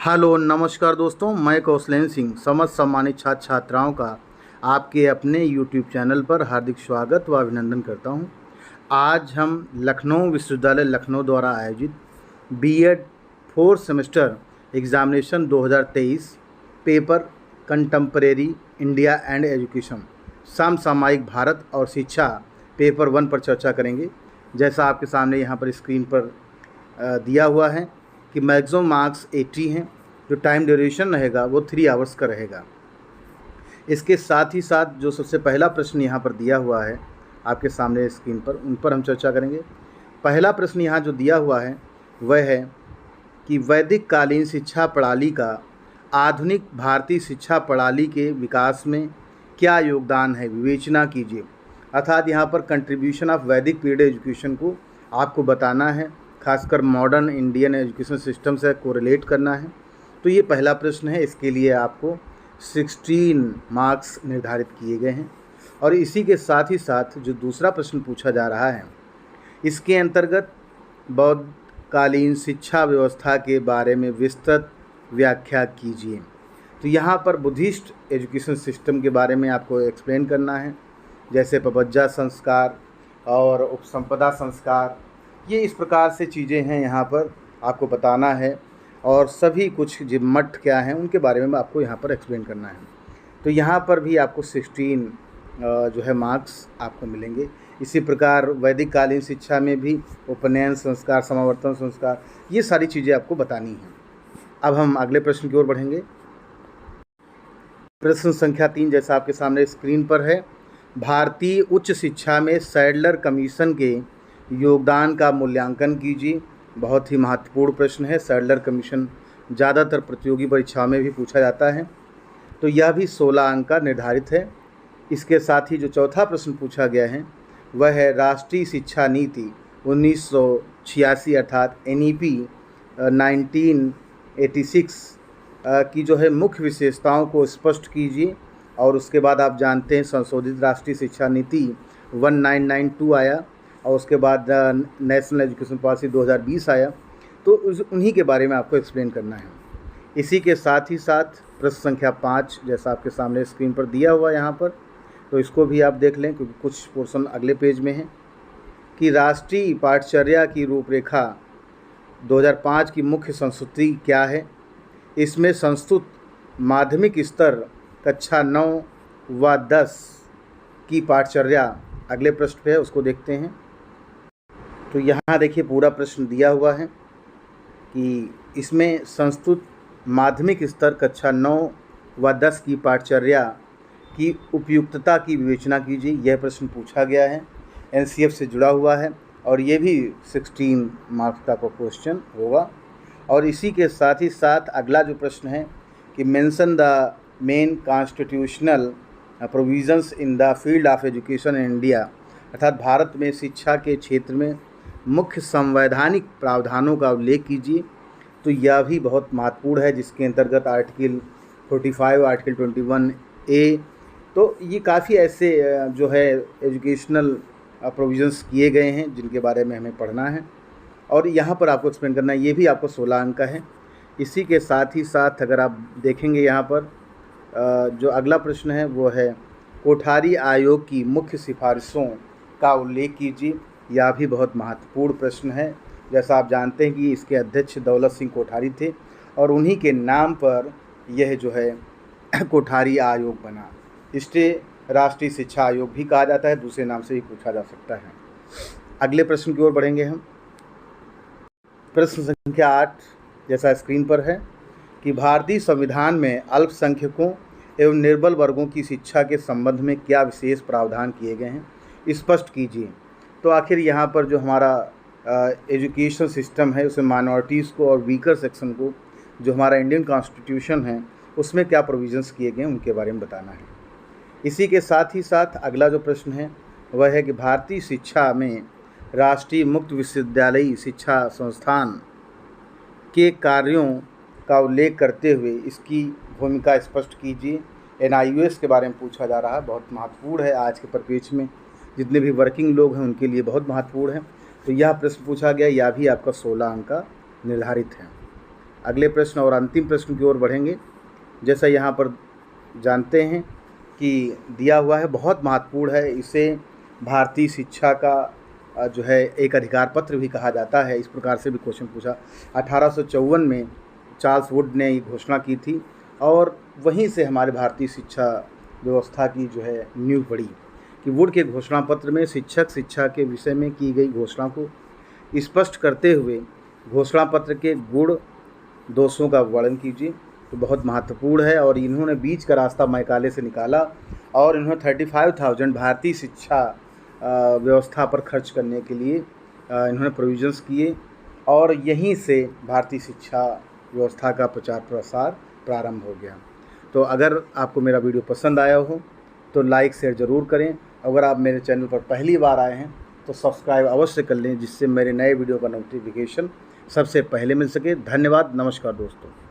Hello नमस्कार दोस्तों, मैं कौशलेंद्र सिंह समस्त सम्मानित छात्र छात्राओं का आपके अपने यूट्यूब चैनल पर हार्दिक स्वागत व अभिनंदन करता हूं। आज हम लखनऊ विश्वविद्यालय लखनऊ द्वारा आयोजित BEd 4th semester examination 2023 paper contemporary India and education समसामयिक भारत और शिक्षा पेपर 1 पर चर्चा करेंगे। जैसा आपके सामने यहाँ पर स्क्रीन पर दिया हुआ है कि मैक्सिमम मार्क्स 80 हैं। जो टाइम ड्यूरेशन रहेगा वो 3 आवर्स का रहेगा। इसके साथ ही साथ जो सबसे पहला प्रश्न यहाँ पर दिया हुआ है आपके सामने स्क्रीन पर, उन पर हम चर्चा करेंगे। पहला प्रश्न यहाँ जो दिया हुआ है वह है कि वैदिक कालीन शिक्षा प्रणाली का आधुनिक भारतीय शिक्षा प्रणाली के विकास में क्या योगदान है, विवेचना कीजिए। अर्थात यहाँ पर कंट्रीब्यूशन ऑफ वैदिक पीरियड एजुकेशन को आपको बताना है, खासकर मॉडर्न इंडियन एजुकेशन सिस्टम से कोरिलेट करना है। तो ये पहला प्रश्न है, इसके लिए आपको 16 मार्क्स निर्धारित किए गए हैं। और इसी के साथ ही साथ जो दूसरा प्रश्न पूछा जा रहा है, इसके अंतर्गत बौद्धकालीन शिक्षा व्यवस्था के बारे में विस्तृत व्याख्या कीजिए। तो यहाँ पर बुद्धिस्ट एजुकेशन सिस्टम के बारे में आपको एक्सप्लेन करना है, जैसे पपज्जा संस्कार और उपसंपदा संस्कार, ये इस प्रकार से चीज़ें हैं यहाँ पर आपको बताना है। और सभी कुछ जो मठ क्या हैं उनके बारे में आपको यहाँ पर एक्सप्लेन करना है। तो यहाँ पर भी आपको 16 जो है मार्क्स आपको मिलेंगे। इसी प्रकार वैदिक कालीन शिक्षा में भी उपनयन संस्कार, समावर्तन संस्कार, ये सारी चीज़ें आपको बतानी हैं। अब हम अगले प्रश्न की ओर बढ़ेंगे। प्रश्न संख्या 3 जैसा आपके सामने स्क्रीन पर है, भारतीय उच्च शिक्षा में सैडलर कमीशन के योगदान का मूल्यांकन कीजिए। बहुत ही महत्वपूर्ण प्रश्न है। सैडलर कमीशन ज़्यादातर प्रतियोगी परीक्षाओं में भी पूछा जाता है। तो यह भी 16 अंक का निर्धारित है। इसके साथ ही जो चौथा प्रश्न पूछा गया है वह है राष्ट्रीय शिक्षा नीति 1986 अर्थात NEP 1986 की जो है मुख्य विशेषताओं को स्पष्ट कीजिए। और उसके बाद आप जानते हैं संशोधित राष्ट्रीय शिक्षा नीति 1992 आया और उसके बाद नेशनल एजुकेशन पॉलिसी 2020 आया। तो उन्हीं के बारे में आपको एक्सप्लेन करना है। इसी के साथ ही साथ प्रश्न संख्या 5 जैसा आपके सामने स्क्रीन पर दिया हुआ यहाँ पर, तो इसको भी आप देख लें क्योंकि कुछ पोर्शन अगले पेज में है कि राष्ट्रीय पाठचर्या की रूपरेखा 2005 की मुख्य संस्तुति क्या है। इसमें संस्तुत माध्यमिक स्तर कक्षा 9 व 10 की पाठचर्या अगले पृष्ठ पे है, उसको देखते हैं। तो यहाँ देखिए पूरा प्रश्न दिया हुआ है कि इसमें संस्तुत माध्यमिक स्तर कक्षा 9 व 10 की पाठचर्या की उपयुक्तता की विवेचना कीजिए। यह प्रश्न पूछा गया है, NCF से जुड़ा हुआ है और ये भी 16 मार्क्स का क्वेश्चन होगा। और इसी के साथ ही साथ अगला जो प्रश्न है कि mention the main constitutional provisions in the field of education in India, अर्थात भारत में शिक्षा के क्षेत्र में मुख्य संवैधानिक प्रावधानों का उल्लेख कीजिए। तो यह भी बहुत महत्वपूर्ण है, जिसके अंतर्गत आर्टिकल 45, आर्टिकल 21A, तो ये काफ़ी ऐसे जो है एजुकेशनल प्रोविजंस किए गए हैं जिनके बारे में हमें पढ़ना है और यहाँ पर आपको एक्सप्लेन करना है। ये भी आपको 16 अंक का है। इसी के साथ ही साथ अगर आप देखेंगे यहाँ पर जो अगला प्रश्न है वो है कोठारी आयोग की मुख्य सिफारिशों का उल्लेख कीजिए। यह भी बहुत महत्वपूर्ण प्रश्न है। जैसा आप जानते हैं कि इसके अध्यक्ष दौलत सिंह कोठारी थे और उन्हीं के नाम पर यह जो है कोठारी आयोग बना। इसे राष्ट्रीय शिक्षा आयोग भी कहा जाता है, दूसरे नाम से भी पूछा जा सकता है। अगले प्रश्न की ओर बढ़ेंगे हम। प्रश्न संख्या 8 जैसा स्क्रीन पर है कि भारतीय संविधान में अल्पसंख्यकों एवं निर्बल वर्गों की शिक्षा के संबंध में क्या विशेष प्रावधान किए गए हैं, स्पष्ट कीजिए। तो आखिर यहाँ पर जो हमारा एजुकेशन सिस्टम है उसमें माइनॉरिटीज़ को और वीकर सेक्शन को जो हमारा इंडियन कॉन्स्टिट्यूशन है उसमें क्या प्रोविजंस किए गए हैं उनके बारे में बताना है। इसी के साथ ही साथ अगला जो प्रश्न है वह है कि भारतीय शिक्षा में राष्ट्रीय मुक्त विश्वविद्यालयी शिक्षा संस्थान के कार्यों का उल्लेख करते हुए इसकी भूमिका स्पष्ट कीजिए। NIOS के बारे में पूछा जा रहा है, बहुत महत्वपूर्ण है आज के परिप्रेक्ष्य में, जितने भी वर्किंग लोग हैं उनके लिए बहुत महत्वपूर्ण है। तो यह प्रश्न पूछा गया, यह भी आपका 16 अंक का निर्धारित है। अगले प्रश्न और अंतिम प्रश्न की ओर बढ़ेंगे। जैसा यहाँ पर जानते हैं कि दिया हुआ है, बहुत महत्वपूर्ण है, इसे भारतीय शिक्षा का जो है एक अधिकार पत्र भी कहा जाता है। इस प्रकार से भी क्वेश्चन पूछा। 1854 में चार्ल्स वुड ने ये घोषणा की थी और वहीं से हमारे भारतीय शिक्षा व्यवस्था की जो है नींव पड़ी कि वुड के घोषणा पत्र में शिक्षक शिक्षा के विषय में की गई घोषणा को स्पष्ट करते हुए घोषणा पत्र के गुण दोषों का वर्णन कीजिए। तो बहुत महत्वपूर्ण है और इन्होंने बीच का रास्ता मैकाले से निकाला और इन्होंने 35,000 भारतीय शिक्षा व्यवस्था पर खर्च करने के लिए इन्होंने प्रोविजंस किए और यहीं से भारतीय शिक्षा व्यवस्था का प्रचार प्रसार प्रारंभ हो गया। तो अगर आपको मेरा वीडियो पसंद आया हो तो लाइक शेयर ज़रूर करें। अगर आप मेरे चैनल पर पहली बार आए हैं तो सब्सक्राइब अवश्य कर लें, जिससे मेरे नए वीडियो का नोटिफिकेशन सबसे पहले मिल सके। धन्यवाद। नमस्कार दोस्तों।